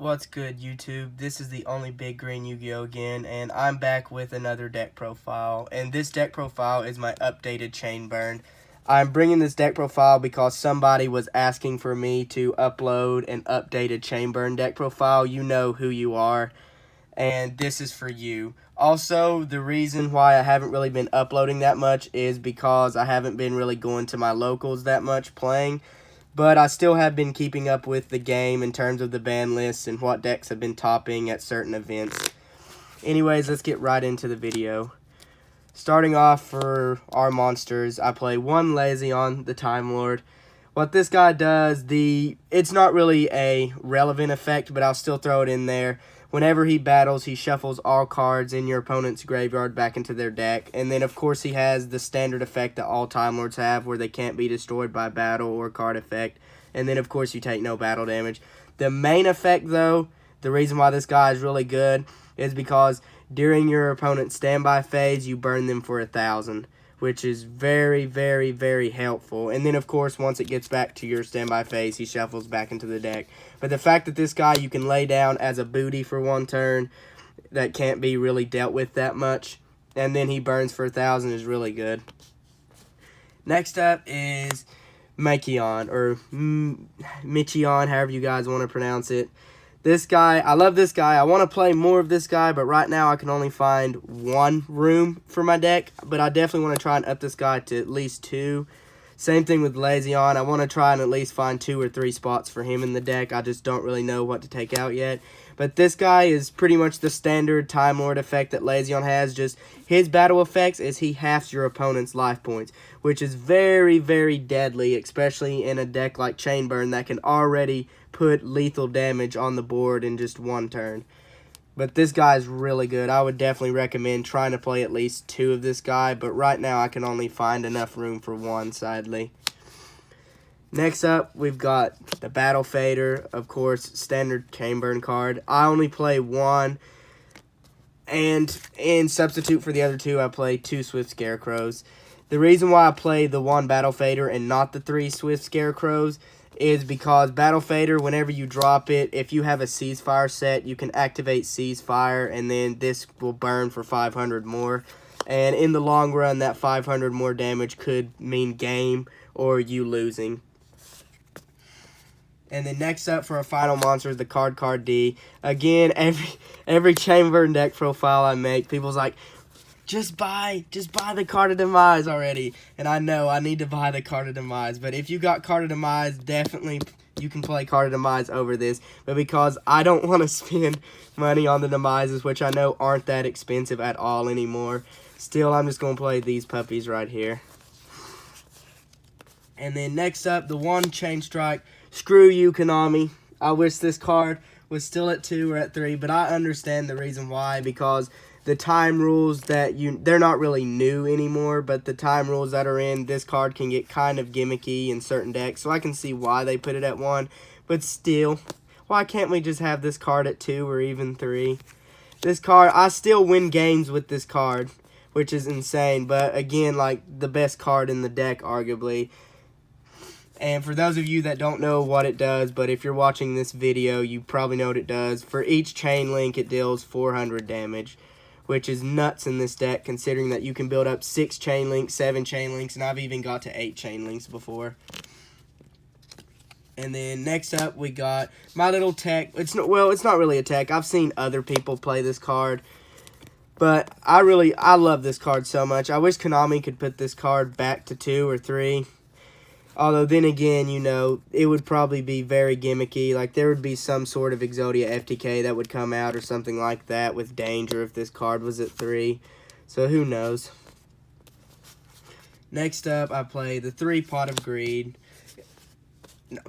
What's good, YouTube? This is the Only Big Green Yu-Gi-Oh! Again, and I'm back with another deck profile. And this deck profile is my updated chain burn. I'm bringing this deck profile because somebody was asking for me to upload an updated chain burn deck profile. You know who you are, and this is for you. Also, the reason why I haven't really been uploading that much is because I haven't been really going to my locals that much playing. But I still have been keeping up with the game in terms of the ban lists and what decks have been topping at certain events. Anyways, let's get right into the video. Starting off for our monsters, I play one Lezion, the Time Lord. What this guy does, it's not really a relevant effect, but I'll still throw it in there. Whenever he battles, he shuffles all cards in your opponent's graveyard back into their deck. And then, of course, he has the standard effect that all Time Lords have, where they can't be destroyed by battle or card effect. And then, of course, you take no battle damage. The main effect, though, the reason why this guy is really good is because during your opponent's standby phase, you burn them for 1,000. Which is very, very, very helpful. And then, of course, once it gets back to your standby phase, he shuffles back into the deck. But the fact that this guy you can lay down as a booty for one turn that can't be really dealt with that much, and then he burns for 1,000 is really good. Next up is Makion, or Michion, however you guys want to pronounce it. This guy, I love this guy. I want to play more of this guy, but right now I can only find one room for my deck. But I definitely want to try and up this guy to at least 2. Same thing with Lezion. I want to try and at least find 2 or 3 spots for him in the deck. I just don't really know what to take out yet. But this guy is pretty much the standard Time Lord effect that Lezion has. Just his battle effects is he halves your opponent's life points, which is very, very deadly, especially in a deck like Chain Burn that can already put lethal damage on the board in just one turn. But this guy is really good. I would definitely recommend trying to play at least 2 of this guy, but right now I can only find enough room for 1, sadly. Next up, we've got the Battle Fader, of course, standard Chain Burn card. I only play 1, and in substitute for the other 2, I play 2 Swift Scarecrows. The reason why I play the 1 Battle Fader and not the 3 Swift Scarecrows is because Battle Fader, whenever you drop it, if you have a Ceasefire set, you can activate Ceasefire, and then this will burn for 500 more. And in the long run, that 500 more damage could mean game or you losing. And then next up for our final monster is the Card D. Again, every Chain Burn deck profile I make, people's like, just buy the Card of Demise already. And I know I need to buy the Card of Demise. But if you got Card of Demise, definitely you can play Card of Demise over this. But because I don't want to spend money on the Demises, which I know aren't that expensive at all anymore, still I'm just going to play these puppies right here. And then next up, the 1 Chain Strike. Screw you, Konami. I wish this card was still at 2 or at 3, but I understand the reason why, because the time rules that they're not really new anymore, but the time rules that are in this card can get kind of gimmicky in certain decks, so I can see why they put it at 1, but still, why can't we just have this card at 2 or even 3? This card, I still win games with this card, which is insane, but again, like, the best card in the deck, arguably. And for those of you that don't know what it does, but if you're watching this video, you probably know what it does. For each chain link, it deals 400 damage, which is nuts in this deck, considering that you can build up 6 chain links, 7 chain links, and I've even got to 8 chain links before. And then next up, we got my little tech. It's not really a tech. I've seen other people play this card, but I love this card so much. I wish Konami could put this card back to 2 or 3. Although, then again, you know, it would probably be very gimmicky. Like, there would be some sort of Exodia FTK that would come out or something like that with Danger if this card was at 3. So, who knows? Next up, I play the 3 Pot of Greed. No.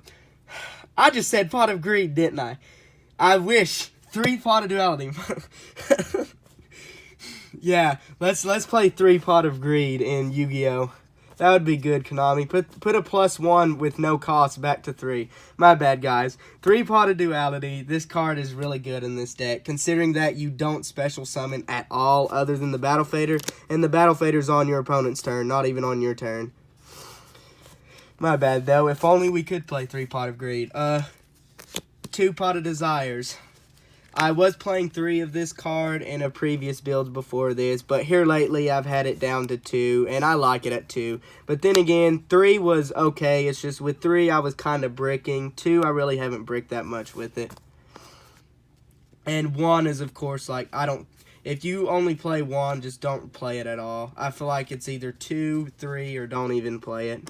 I just said Pot of Greed, didn't I? I wish. 3 Pot of Duality. Yeah, let's play 3 Pot of Greed in Yu-Gi-Oh! That would be good, Konami. Put a +1 with no cost back to 3. My bad, guys. 3 Pot of Duality. This card is really good in this deck, considering that you don't special summon at all other than the Battle Fader, and the Battle Fader's on your opponent's turn, not even on your turn. My bad, though. If only we could play 3 Pot of Greed. 2 Pot of Desires. I was playing 3 of this card in a previous build before this, but here lately I've had it down to 2, and I like it at 2. But then again, 3 was okay. It's just with 3 I was kind of bricking. 2 I really haven't bricked that much with it. And 1 is, of course, like, if you only play 1, just don't play it at all. I feel like it's either 2, 3, or don't even play it.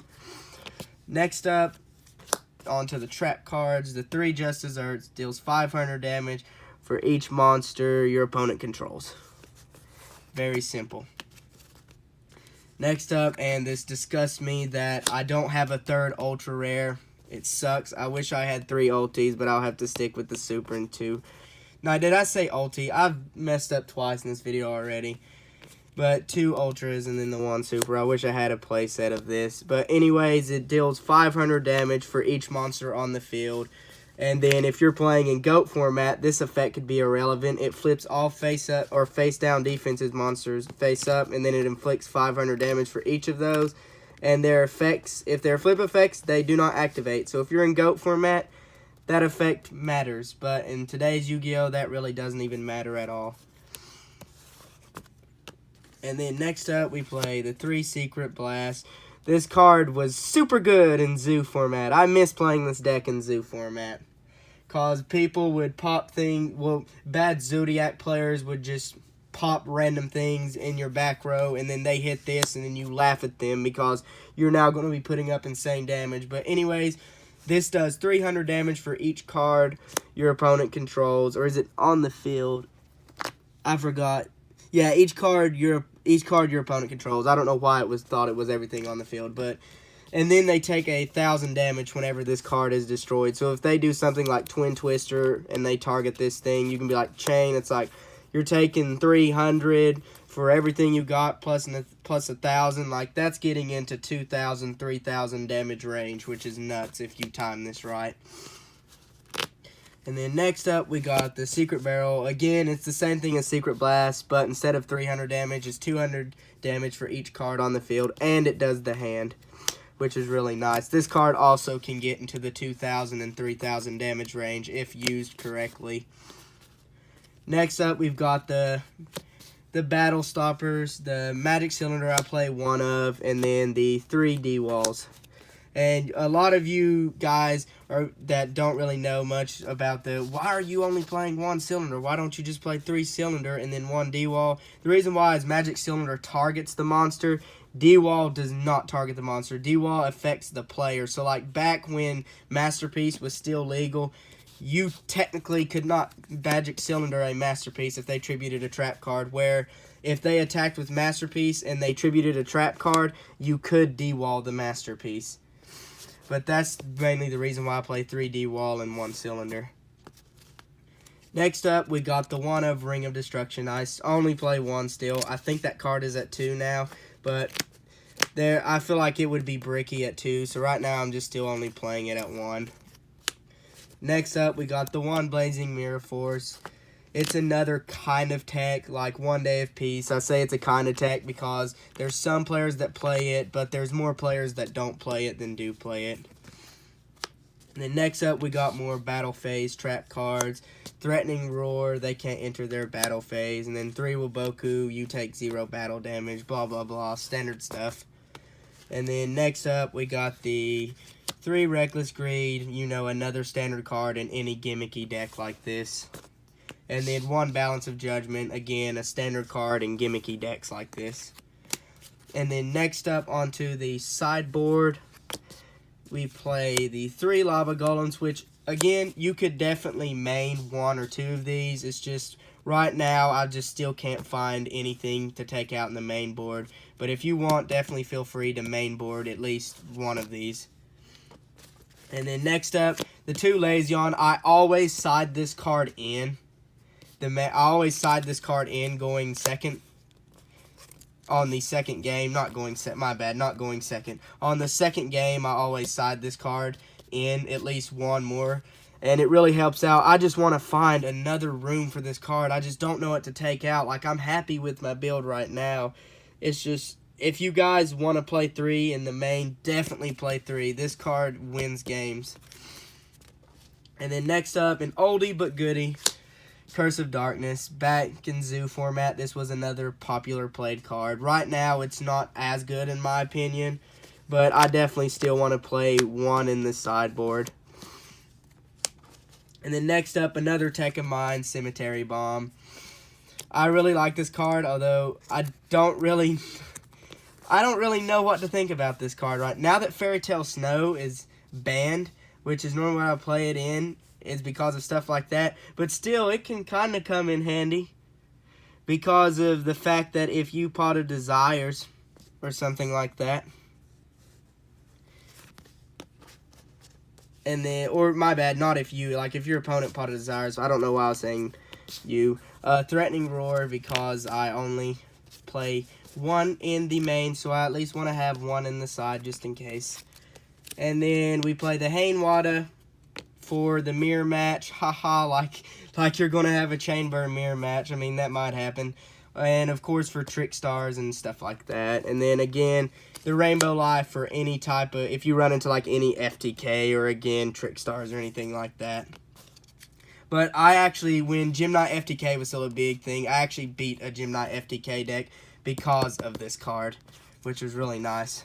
Next up, onto the trap cards. The 3 Just Desserts deals 500 damage for each monster your opponent controls. Very simple. Next up, and this disgusts me that I don't have a 3rd ultra rare. It sucks. I wish I had 3 ultis, but I'll have to stick with the super and 2. Now, did I say ulti? I've messed up twice in this video already. But 2 ultras and then the 1 super. I wish I had a playset of this. But anyways, it deals 500 damage for each monster on the field. And then if you're playing in GOAT format, this effect could be irrelevant. It flips all face-up or face-down defenses monsters face-up, and then it inflicts 500 damage for each of those. And their effects, if they're flip effects, they do not activate. So if you're in GOAT format, that effect matters. But in today's Yu-Gi-Oh!, that really doesn't even matter at all. And then next up, we play the 3 Secret Blast. This card was super good in Zoo format. I miss playing this deck in Zoo format. Because people would pop things, well, bad Zodiac players would just pop random things in your back row, and then they hit this, and then you laugh at them because you're now going to be putting up insane damage. But anyways, this does 300 damage for each card your opponent controls. Or is it on the field? I forgot. Yeah, each card your opponent controls. I don't know why it was thought it was everything on the field, but and then they take 1,000 damage whenever this card is destroyed. So if they do something like Twin Twister and they target this thing, you can be like Chain. It's like you're taking 300 for everything you got plus 1,000. Like that's getting into 2,000, 3,000 damage range, which is nuts if you time this right. And then next up, we got the Secret Barrel. Again, it's the same thing as Secret Blast, but instead of 300 damage, it's 200 damage for each card on the field, and it does the hand, which is really nice. This card also can get into the 2,000 and 3,000 damage range if used correctly. Next up, we've got the Battle Stoppers, the Magic Cylinder I play 1 of, and then the 3 D-Walls. And a lot of you guys that don't really know much about why are you only playing 1 cylinder? Why don't you just play 3 cylinder and then 1 D-Wall? The reason why is Magic Cylinder targets the monster. D-Wall does not target the monster. D-Wall affects the player. So like back when Masterpiece was still legal, you technically could not Magic Cylinder a Masterpiece if they tributed a trap card, where if they attacked with Masterpiece and they tributed a trap card, you could D-Wall the Masterpiece. But that's mainly the reason why I play 3 D-Wall and 1 cylinder. Next up, we got the 1 of Ring of Destruction. I only play 1 still. I think that card is at 2 now, but I feel like it would be bricky at 2, so right now I'm just still only playing it at 1. Next up, we got the 1 Blazing Mirror Force. It's another kind of tech, like 1 Day of Peace. I say it's a kind of tech because there's some players that play it, but there's more players that don't play it than do play it. And then next up, we got more Battle Phase trap cards. Threatening Roar, they can't enter their battle phase. And then 3 Waboku, you take 0 battle damage, blah, blah, blah, standard stuff. And then next up, we got the 3 Reckless Greed, you know, another standard card in any gimmicky deck like this. And then 1 Balance of Judgment, again, a standard card in gimmicky decks like this. And then next up onto the sideboard, we play the 3 Lava Golems, which, again, you could definitely main 1 or 2 of these. It's just, right now, I just still can't find anything to take out in the main board. But if you want, definitely feel free to main board at least 1 of these. And then next up, the 2 Lezion. I always side this card in. I always side this card in going second on the second game. Not going second. On the second game, I always side this card in at least 1 more. And it really helps out. I just want to find another room for this card. I just don't know what to take out. Like, I'm happy with my build right now. It's just, if you guys want to play 3 in the main, definitely play 3. This card wins games. And then next up, an oldie but goodie, Curse of Darkness. Back in Zoo format, this was another popular played card. Right now, it's not as good in my opinion, but I definitely still want to play one in the sideboard. And then next up, another tech of mine, Cemetery Bomb. I really like this card, although I don't really know what to think about this card right now that Fairy Tale Snow is banned, which is normally what I play it in, is because of stuff like that. But still, it can kind of come in handy because of the fact that if you Pot of Desires or something like that, and then, or my bad, not if you, like if your opponent Pot of Desires, I don't know why I was saying you. Threatening Roar, because I only play one in the main, so I at least want to have one in the side just in case. And then we play the Hainwada for the mirror match. Haha, like you're going to have a chain burn mirror match. I mean, that might happen. And of course for Trick Stars and stuff like that. And then again, the Rainbow Life for any type of, if you run into like any FTK or again, Trick Stars or anything like that. But I actually, when Gym Night FTK was still a big thing, I actually beat a Gym Night FTK deck because of this card, which was really nice.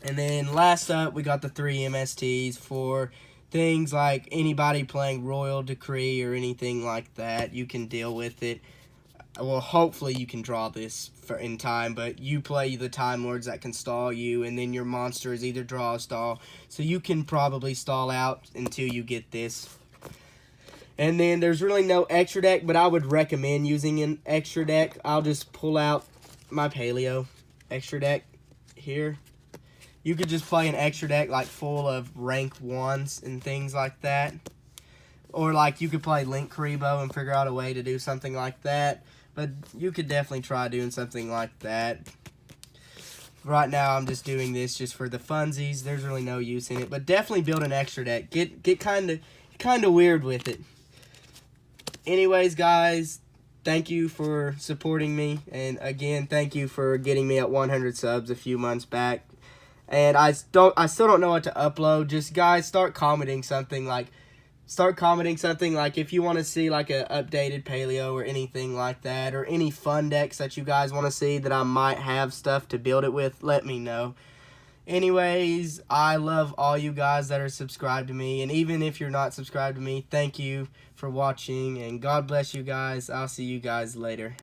And then last up, we got the 3 MSTs for things like anybody playing Royal Decree or anything like that. You can deal with it. Well, hopefully you can draw this in time, but you play the Time Lords that can stall you, and then your monster is either draw or stall. So you can probably stall out until you get this. And then there's really no extra deck, but I would recommend using an extra deck. I'll just pull out my Paleo extra deck here. You could just play an extra deck like full of rank 1s and things like that. Or like you could play Link Karibo and figure out a way to do something like that. But you could definitely try doing something like that. Right now I'm just doing this just for the funsies. There's really no use in it. But definitely build an extra deck. Get kind of weird with it. Anyways, guys, thank you for supporting me. And again, thank you for getting me at 100 subs a few months back. And I still don't know what to upload. Just guys, start commenting something like if you want to see like a updated Paleo or anything like that, or any fun decks that you guys want to see that I might have stuff to build it with, let me know. Anyways, I love all you guys that are subscribed to me, and even if you're not subscribed to me, thank you for watching, and God bless you guys. I'll see you guys later.